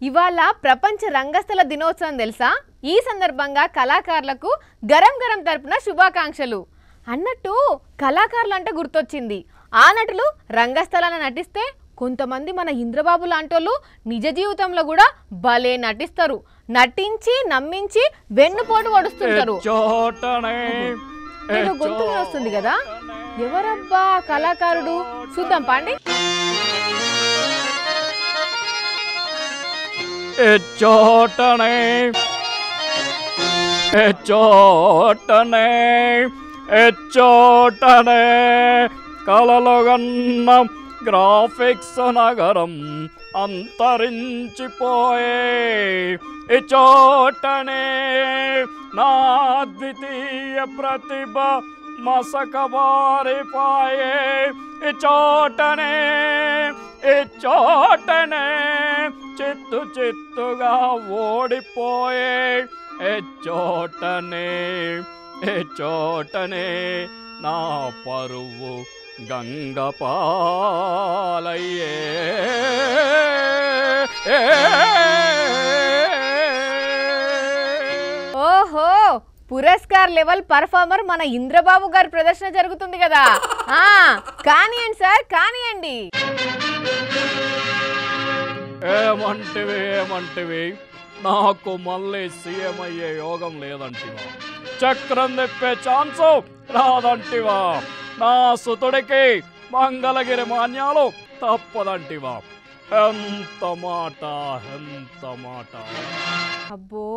ఇవాళ ప్రపంచ రంగస్థల దినోత్సవం తెలుసా? ఈ సందర్భంగా కళాకారులకు గరం గరం తరపున శుభాకాంక్షలు. అన్నట్టు కళాకారులు అంటే గుర్తొచ్చింది. ఆ నటులు రంగస్థలాన నటిస్తే కొంతమంది మన ఇంద్రబాబు లాంటోళ్ళు నిజ జీవితంలో కూడా భలే నటిస్తారు. నటించి నమ్మించి వెన్నుపోటు వడుస్తుంటారు. ఏదో గొంతు వస్తుంది కదా, ఎవరబ్బా కళాకారుడు? చూద్దాం పాండి. కలలోగన్న గ్రాఫిక్స్ నగరం అంతరించిపోయే చోటనే నా ద్వితీయ ప్రతిభ మసకబారిపాయే చోటనే చిత్తు చిత్తుగా ఓడిపోయే చోటనే నా పరువు గంగపాలయ్యే. ఓహో, పురస్కార్ లెవెల్ పర్ఫార్మర్ మన ఇంద్రబాబు గారి ప్రదర్శన జరుగుతుంది కదా. కానియండి సార్, కానియండి. ఏమంటివి నాకు మళ్ళీ సీఎం అయ్యే యోగం లేదంటివా? చక్రం తిప్పే ఛాన్సు రాదంటివా? నా సుతుడికి మంగళగిరి మాన్యాలు తప్పదంటివా? ఎంత మాట. అబ్బో,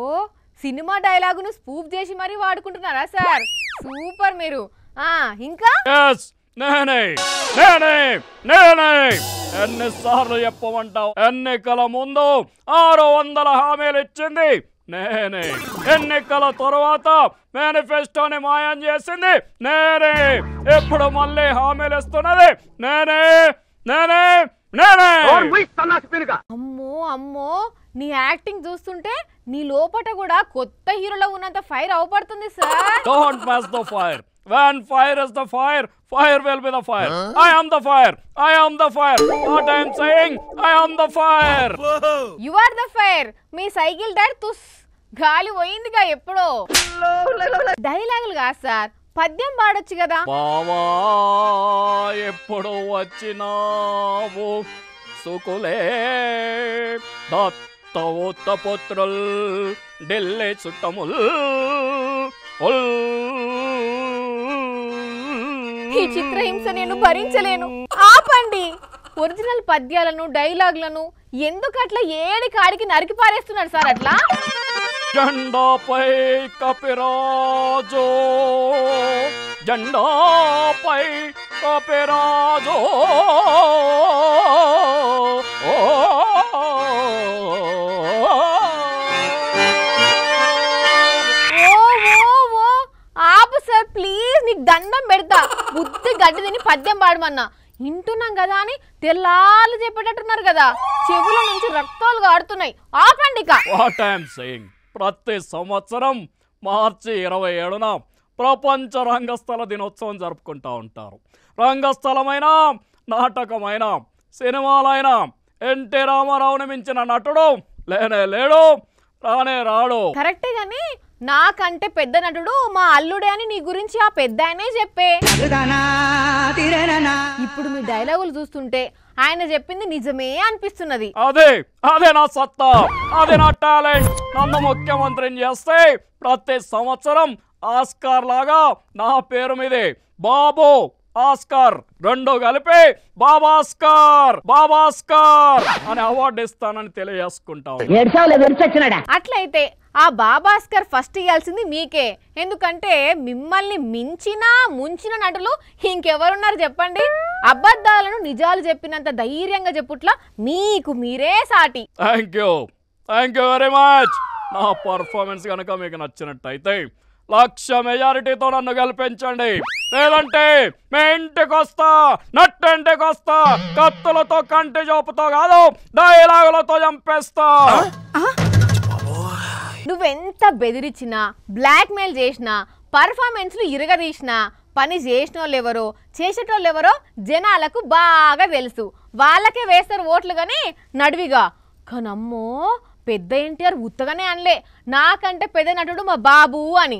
సినిమా డైలాగును స్పూఫ్ చేసి మరీ వాడుకుంటున్నారా సార్? సూపర్ మీరు. ఇంకా నేనే ఎన్నిసార్లు చెప్పమంటావు? ఎన్నికల ముందు 600 హామీలు ఇచ్చింది నేనే. ఎన్నికల తరువాత మేనిఫెస్టోని మాయం చేసింది నేనే. ఇప్పుడు మళ్ళీ హామీలు ఇస్తున్నది నేనే. అమ్మో, నీ యాక్టింగ్ చూస్తుంటే నీ లోపట కూడా కొత్త హీరోలో ఉన్నంత ఫైర్ అవపడుతుంది sir. Don't match the fire. When fire is the fire, fire will be the fire. I am the fire. What I am saying, I am the fire. You are the fire. మీ cycle tyre తుస్ గాలి పోయిందిగా ఎప్పుడో. డైలాగులు కాదు sir, పద్యం పాడొచ్చు కదా. బావా ఎప్పుడు వచ్చినావు సుకులే దత్తపుత్రుల్ ఢిల్లీ చుట్టముల్. ఈ చిత్రహింస నేను భరించలేను. ఆపండి. ఒరిజినల్ పద్యాలను డైలాగులను ఎందుకు అట్లా ఏడి కాడికి నరికి పారేస్తున్నారు సార్? అట్లా జెండాపై కపిరాజు ఆపు సార్ ప్లీజ్, నీకు దండం పెడతా. బుద్ధి గడ్డి తిని పద్యం పాడమన్నా వింటున్నాం కదా అని తెల్లాలు చెప్పేటట్టున్నారు కదా. చెవుల నుంచి రక్తాలు కాడుతున్నాయి. ఆపండి. ప్రతి సంవత్సరం మార్చి 27న ప్రపంచ రంగస్థల దినోత్సవం జరుపుకుంటూ ఉంటారు. రంగస్థలమైన, నాటకమైన, సినిమాలైన ఎన్టీ రామారావుని మించిన నటుడు లేనే లేడు, రానే రాడు. కరెక్టే గాని నాకంటే పెద్ద నటుడు మా అల్లుడే అని నీ గురించి ఆ పెద్ద ఆయనే చెప్పే. ఇప్పుడు మీ డైలాగులు చూస్తుంటే ఆయన చెప్పింది నిజమే అనిపిస్తున్నది. అదే నా సత్తా, అదే నా టాలెంట్. నన్ను ముఖ్యమంత్రిని చేస్తే ప్రతి సంవత్సరం ఆస్కార్ లాగా నా పేరు మీదే బాబు ఆస్కార్ రెండు కలిపి బాబాస్కార్ అని అవార్డు ఇస్తానని తెలియజేసుకుంటాం. అట్లయితే ఆ బాబాస్కర్ ఫస్ట్ ఇవ్వాల్సింది మీకే. ఎందుకంటే మిమ్మల్ని ముంచిన నటులు ఇంకెవరున్నారు చెప్పండి? అబద్ధాలను నిజాలు చెప్పినంత ధైర్యంగా చెప్పుట్లా మీకు మీరే సాటి. Thank you very much. నా పర్ఫార్మెన్స్ కనుక మీకు నచ్చినట్టయితే 1,00,000 మెజారిటీతో నన్ను గెలిపించండి. లేదంటే మీ ఇంటికి వస్తా, నట్టింటికి వస్తా, కత్తులతో కంటి చూపుతో కాదు డైలాగులతో చంపేస్తా. నువ్వెంత బెదిరించినా, బ్లాక్మెయిల్ చేసినా, పర్ఫార్మెన్స్లు ఇరగదీసినా పని చేసినోళ్ళెవరో చేసేటోళ్ళెవరో జనాలకు బాగా తెలుసు. వాళ్ళకే వేస్తారు ఓట్లు. కానీ నడివిగా కనమ్మో పెద్ద ఎన్టీఆర్ ఉత్తగానే అనలే నాకంటే పెద్ద నటుడు మా బాబు అని